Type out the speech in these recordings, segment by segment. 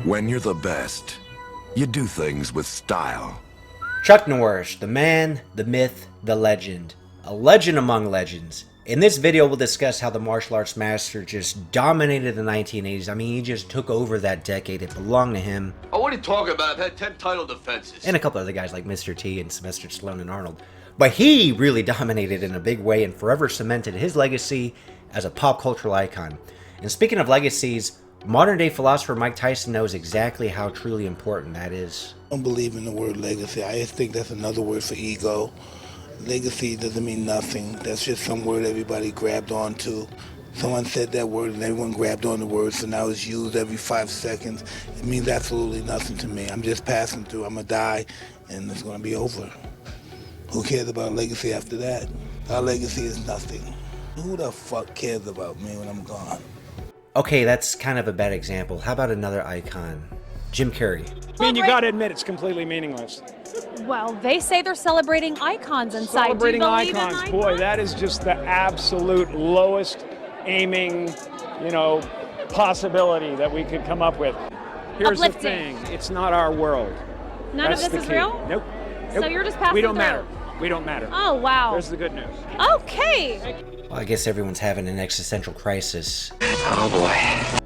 When you're the best, you do things with style. Chuck Norris, the man, the myth, the legend. A legend among legends. In this video, we'll discuss how the martial arts master just dominated the 1980s. I mean, he just took over that decade. It belonged to him. Oh, what are you talking about? I've had 10 title defenses. And a couple other guys like Mr. T and Sylvester Stallone and Arnold. But he really dominated in a big way and forever cemented his legacy as a pop cultural icon. And speaking of legacies, modern day philosopher Mike Tyson knows exactly how truly important that is. I don't believe in the word legacy. I just think that's another word for ego. Legacy doesn't mean nothing. That's just some word everybody grabbed onto. Someone said that word and everyone grabbed on the word, so now it's used every 5 seconds. It means absolutely nothing to me. I'm just passing through. I'm going to die, and it's going to be over. Who cares about legacy after that? Our legacy is nothing. Who the fuck cares about me when I'm gone? Okay, that's kind of a bad example. How about another icon? Jim Carrey. I mean, you gotta admit, it's completely meaningless. Well, they say they're celebrating icons inside. Celebrating Do you believe in icons, boy, that is just the absolute lowest aiming, possibility that we could come up with. Here's the thing, it's not our world. None of this is real? Nope. So you're just passing We don't through. matter. We don't matter. Oh, wow. There's the good news. Okay. Well, I guess everyone's having an existential crisis. Oh, boy.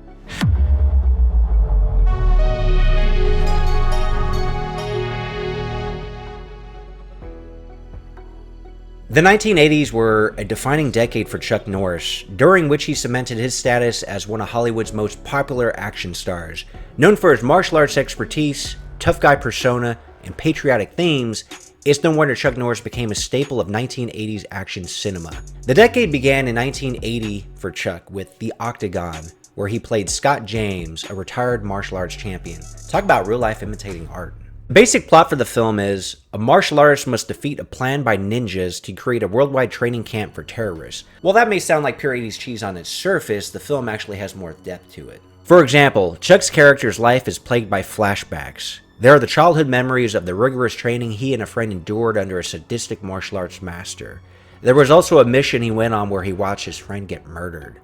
The 1980s were a defining decade for Chuck Norris, during which he cemented his status as one of Hollywood's most popular action stars. Known for his martial arts expertise, tough guy persona, and patriotic themes, it's no wonder Chuck Norris became a staple of 1980s action cinema. The decade began in 1980 for Chuck with The Octagon, where he played Scott James, a retired martial arts champion. Talk about real life imitating art. The basic plot for the film is, a martial artist must defeat a plan by ninjas to create a worldwide training camp for terrorists. While that may sound like pure 80s cheese on its surface, the film actually has more depth to it. For example, Chuck's character's life is plagued by flashbacks. There are the childhood memories of the rigorous training he and a friend endured under a sadistic martial arts master. There was also a mission he went on where he watched his friend get murdered.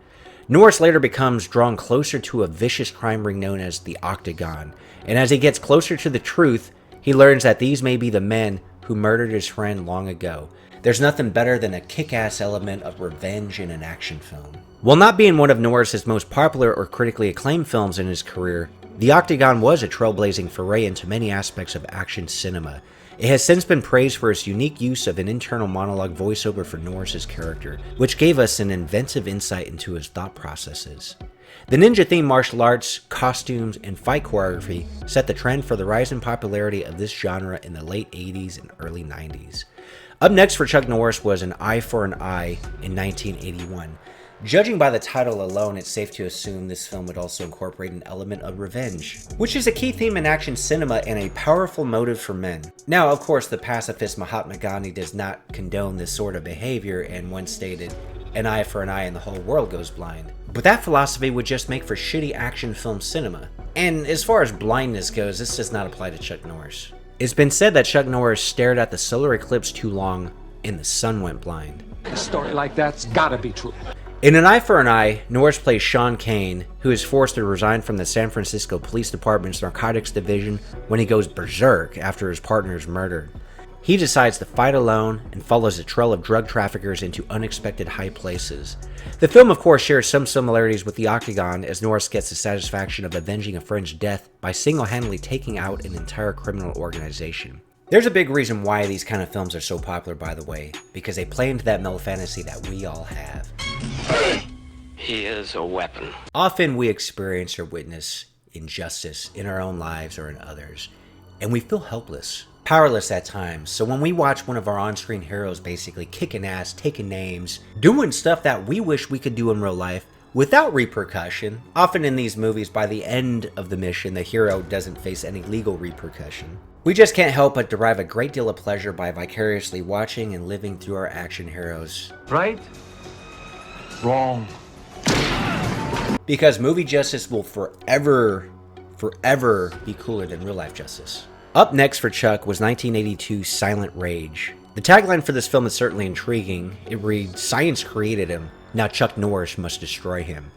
Norris later becomes drawn closer to a vicious crime ring known as the Octagon, and as he gets closer to the truth, he learns that these may be the men who murdered his friend long ago. There's nothing better than a kick-ass element of revenge in an action film. While not being one of Norris's most popular or critically acclaimed films in his career, The Octagon was a trailblazing foray into many aspects of action cinema. It has since been praised for its unique use of an internal monologue voiceover for Norris's character, which gave us an inventive insight into his thought processes. The ninja-themed martial arts, costumes, and fight choreography set the trend for the rise in popularity of this genre in the late 80s and early 90s. Up next for Chuck Norris was An Eye for an Eye in 1981. Judging by the title alone, it's safe to assume this film would also incorporate an element of revenge, which is a key theme in action cinema and a powerful motive for men. Now, of course, the pacifist Mahatma Gandhi does not condone this sort of behavior and once stated, "An eye for an eye and the whole world goes blind." But that philosophy would just make for shitty action film cinema. And as far as blindness goes, this does not apply to Chuck Norris. It's been said that Chuck Norris stared at the solar eclipse too long and the sun went blind. A story like that's gotta be true. In An Eye for an Eye, Norris plays Sean Kane, who is forced to resign from the San Francisco Police Department's narcotics division when he goes berserk after his partner is murdered. He decides to fight alone and follows a trail of drug traffickers into unexpected high places. The film, of course, shares some similarities with The Octagon, as Norris gets the satisfaction of avenging a friend's death by single-handedly taking out an entire criminal organization. There's a big reason why these kind of films are so popular, by the way, because they play into that male fantasy that we all have. He is a weapon. Often we experience or witness injustice in our own lives or in others, and we feel helpless, powerless at times. So when we watch one of our on-screen heroes basically kicking ass, taking names, doing stuff that we wish we could do in real life without repercussion, often in these movies by the end of the mission the hero doesn't face any legal repercussion. We just can't help but derive a great deal of pleasure by vicariously watching and living through our action heroes. Right? Wrong. Because movie justice will forever be cooler than real life justice. Up next for Chuck was 1982's Silent Rage. The tagline for this film is certainly intriguing. It reads, "Science created him, now Chuck Norris must destroy him."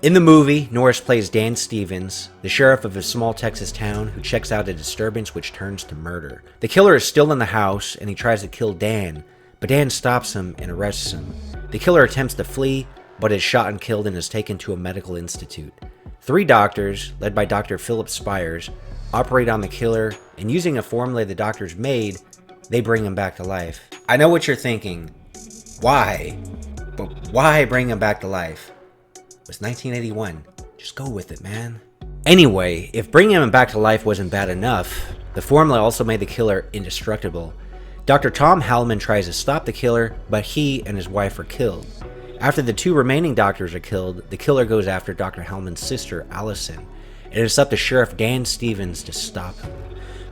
In the movie, Norris plays Dan Stevens, the sheriff of a small Texas town who checks out a disturbance which turns to murder. The killer is still in the house and he tries to kill Dan, but Dan stops him and arrests him. The killer attempts to flee, but is shot and killed and is taken to a medical institute. 3 doctors, led by Dr. Philip Spires, operate on the killer, and using a formula the doctors made, they bring him back to life. I know what you're thinking. Why? But why bring him back to life? It was 1981. Just go with it, man. Anyway, if bringing him back to life wasn't bad enough, the formula also made the killer indestructible. Dr. Tom Hallman tries to stop the killer, but he and his wife are killed. After the 2 remaining doctors are killed, the killer goes after Dr. Hellman's sister, Allison, and it's up to Sheriff Dan Stevens to stop him.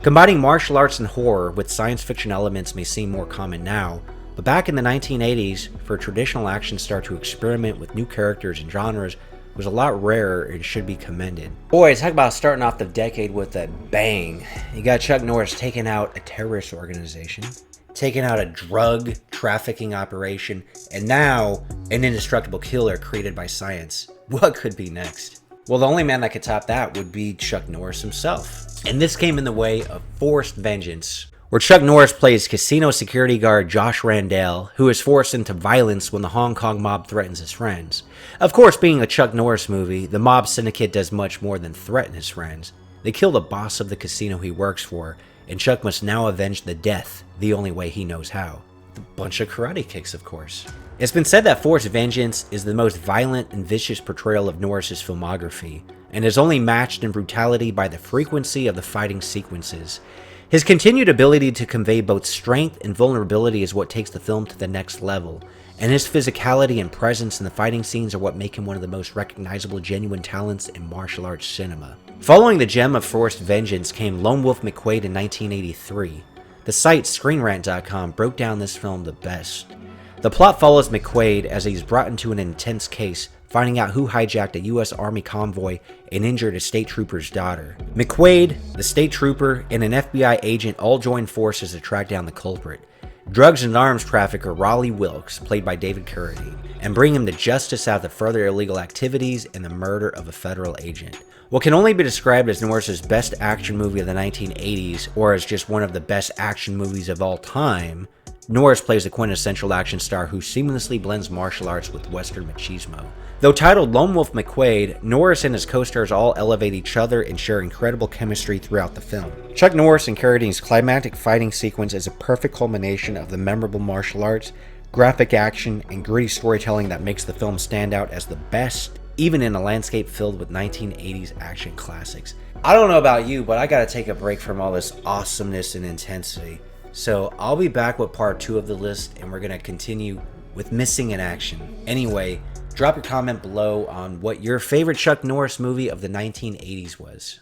Combining martial arts and horror with science fiction elements may seem more common now, but back in the 1980s, for a traditional action star to experiment with new characters and genres was a lot rarer and should be commended. Boy, talk about starting off the decade with a bang. You got Chuck Norris taking out a terrorist organization, taking out a drug trafficking operation, and now an indestructible killer created by science. What could be next? Well, the only man that could top that would be Chuck Norris himself. And this came in the way of Forced Vengeance, where Chuck Norris plays casino security guard Josh Randell, who is forced into violence when the Hong Kong mob threatens his friends. Of course, being a Chuck Norris movie, the mob syndicate does much more than threaten his friends. They kill the boss of the casino he works for, and Chuck must now avenge the death the only way he knows how. A bunch of karate kicks, of course. It's been said that Forced Vengeance is the most violent and vicious portrayal of Norris's filmography, and is only matched in brutality by the frequency of the fighting sequences. His continued ability to convey both strength and vulnerability is what takes the film to the next level, and his physicality and presence in the fighting scenes are what make him one of the most recognizable genuine talents in martial arts cinema. Following the gem of Forced Vengeance came Lone Wolf McQuade in 1983. The site ScreenRant.com broke down this film the best. The plot follows McQuade as he's brought into an intense case, finding out who hijacked a U.S. Army convoy and injured a state trooper's daughter. McQuade, the state trooper, and an FBI agent all join forces to track down the culprit, drugs and arms trafficker Raleigh Wilkes, played by David Carradine, and bring him to justice after further illegal activities and the murder of a federal agent. What can only be described as Norris's best action movie of the 1980s, or as just one of the best action movies of all time, Norris plays a quintessential action star who seamlessly blends martial arts with Western machismo. Though titled Lone Wolf McQuade, Norris and his co-stars all elevate each other and share incredible chemistry throughout the film. Chuck Norris and Carradine's climactic fighting sequence is a perfect culmination of the memorable martial arts, graphic action, and gritty storytelling that makes the film stand out as the best, even in a landscape filled with 1980s action classics. I don't know about you, but I gotta take a break from all this awesomeness and intensity. So I'll be back with part 2 of the list, and we're gonna continue with Missing in Action. Anyway, drop your comment below on what your favorite Chuck Norris movie of the 1980s was.